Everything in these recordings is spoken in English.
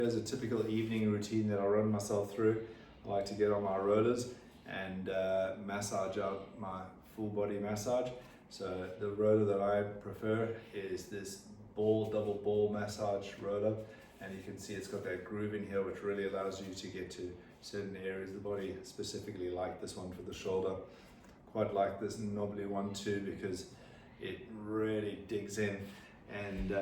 As a typical evening routine that I run myself through, I like to get on my rollers and massage out my full body massage. So the roller that I prefer is this double ball massage roller, and you can see it's got that groove in here which really allows you to get to certain areas of the body, specifically like this one for the shoulder. Quite like this knobbly one too, because it really digs in and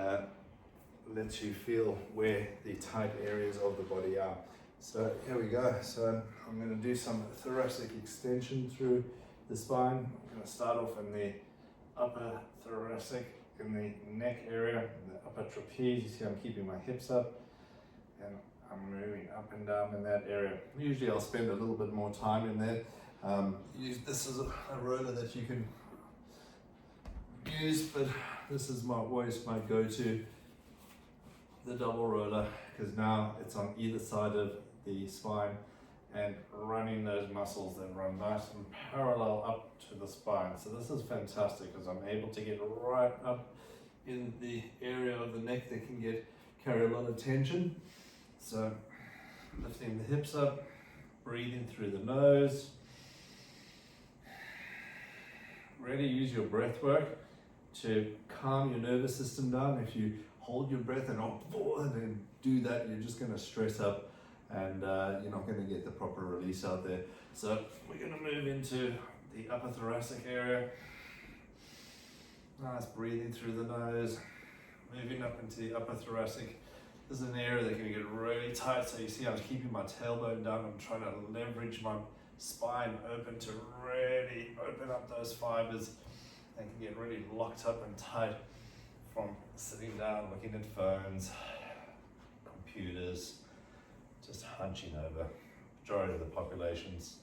lets you feel where the tight areas of the body are. So here we go. So I'm going to do some thoracic extension through the spine. I'm going to start off in the upper thoracic, in the neck area, in the upper trapeze. You see I'm keeping my hips up and I'm moving up and down in that area. Usually I'll spend a little bit more time in there. This is a roller that you can use, but this is always my go-to, the double roller, because now it's on either side of the spine and running those muscles that run nice and parallel up to the spine. So this is fantastic because I'm able to get right up in the area of the neck that can carry a lot of tension. So lifting the hips up, breathing through the nose. Really use your breath work to calm your nervous system down. If you hold your breath and then do that, you're just going to stress up and you're not going to get the proper release out there. So we're going to move into the upper thoracic area. Nice breathing through the nose, moving up into the upper thoracic. This is an area that can get really tight. So you see I'm keeping my tailbone down. I'm trying to leverage my spine open to really open up those fibers and can get really locked up and tight from sitting down, looking at phones, computers, just hunching over. Majority of the population's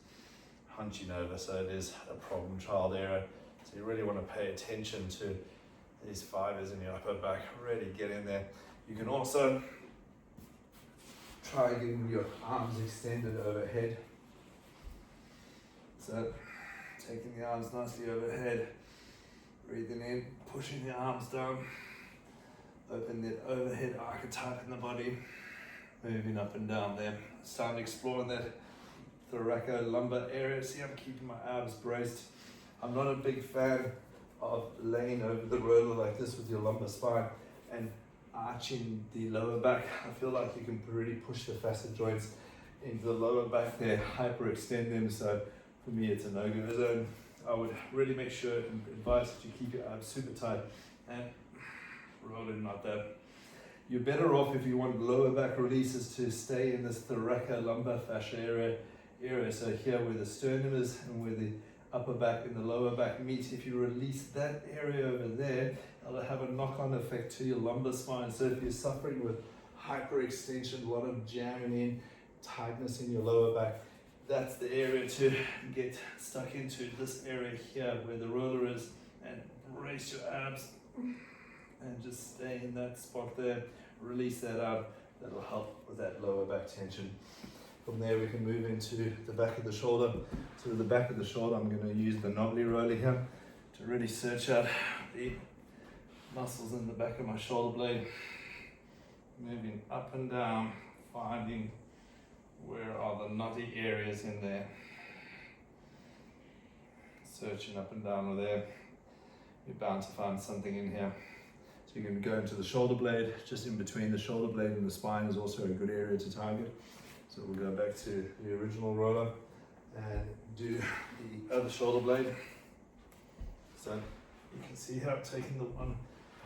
hunching over, so it is a problem child area. So you really want to pay attention to these fibers in your upper back, really get in there. You can also try getting your arms extended overhead. So taking the arms nicely overhead, breathing in, pushing the arms down, open the overhead archetype in the body, moving up and down there. Starting exploring that thoracolumbar area. See, I'm keeping my abs braced. I'm not a big fan of laying over the roller like this with your lumbar spine and arching the lower back. I feel like you can really push the facet joints into the lower back there, hyperextend them. So for me, it's a no-go zone. I would really make sure and advise that you keep your abs super tight and roll in like that. You're better off, if you want lower back releases, to stay in this thoracolumbar fascia area. So here where the sternum is and where the upper back and the lower back meet. If you release that area over there, it'll have a knock-on effect to your lumbar spine. So if you're suffering with hyperextension, a lot of jamming in, tightness in your lower back, that's the area to get stuck into, this area here where the roller is, and brace your abs and just stay in that spot there. Release that out. That'll help with that lower back tension. From there we can move into the back of the shoulder. So with the back of the shoulder, I'm going to use the knobbly roller here to really search out the muscles in the back of my shoulder blade. Moving up and down, finding where are the knotty areas in there. Searching up and down with there. You're bound to find something in here. So you can go into the shoulder blade. Just in between the shoulder blade and the spine is also a good area to target. So we'll go back to the original roller and do the other shoulder blade. So you can see how I'm taking the one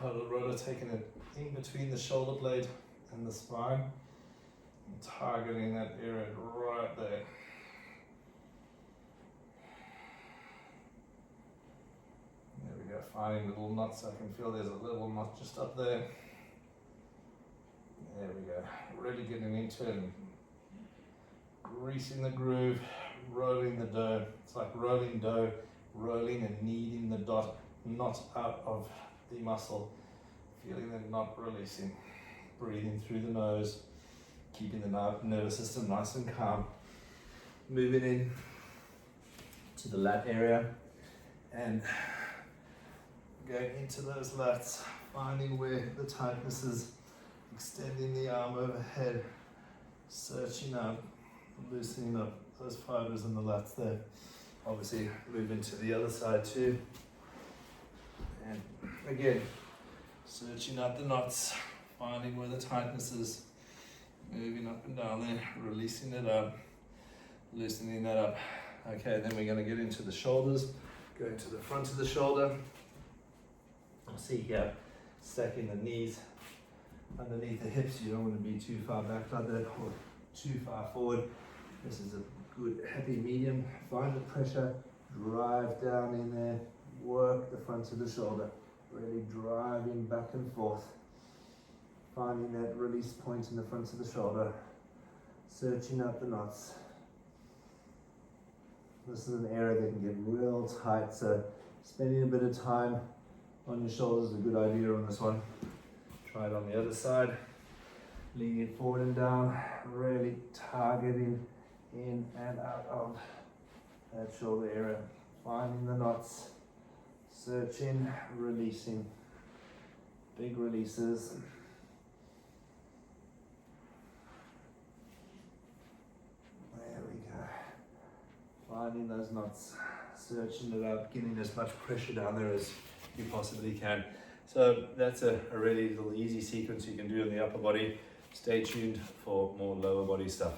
part of the roller, taking it in between the shoulder blade and the spine, and targeting that area right there. There we go, finding little knots. I can feel there's a little knot just up there. There we go, really getting into it and greasing the groove, rolling the dough. It's like rolling dough, rolling and kneading the knot out of the muscle. Feeling the knot releasing. Breathing through the nose, keeping the nervous system nice and calm. Moving in to the lat area and going into those lats, finding where the tightness is, extending the arm overhead, searching up, loosening up those fibres in the lats there. Obviously move into the other side too. And again, searching out the knots, finding where the tightness is, moving up and down there, releasing it up, loosening that up. Okay, then we're going to get into the shoulders, going to the front of the shoulder. I'll see here, stacking the knees underneath the hips. You don't want to be too far back like that or too far forward. This is a good happy medium. Find the pressure, drive down in there, work the front of the shoulder, really driving back and forth, finding that release point in the front of the shoulder, searching out the knots. This is an area that can get real tight, so spending a bit of time on your shoulders is a good idea on this one. Try it on the other side, leaning forward and down, really targeting in and out of that shoulder area, finding the knots, searching, releasing, big releases. There we go. Finding those knots, searching it up, getting as much pressure down there as you possibly can. So that's a really little easy sequence you can do in the upper body. Stay tuned for more lower body stuff.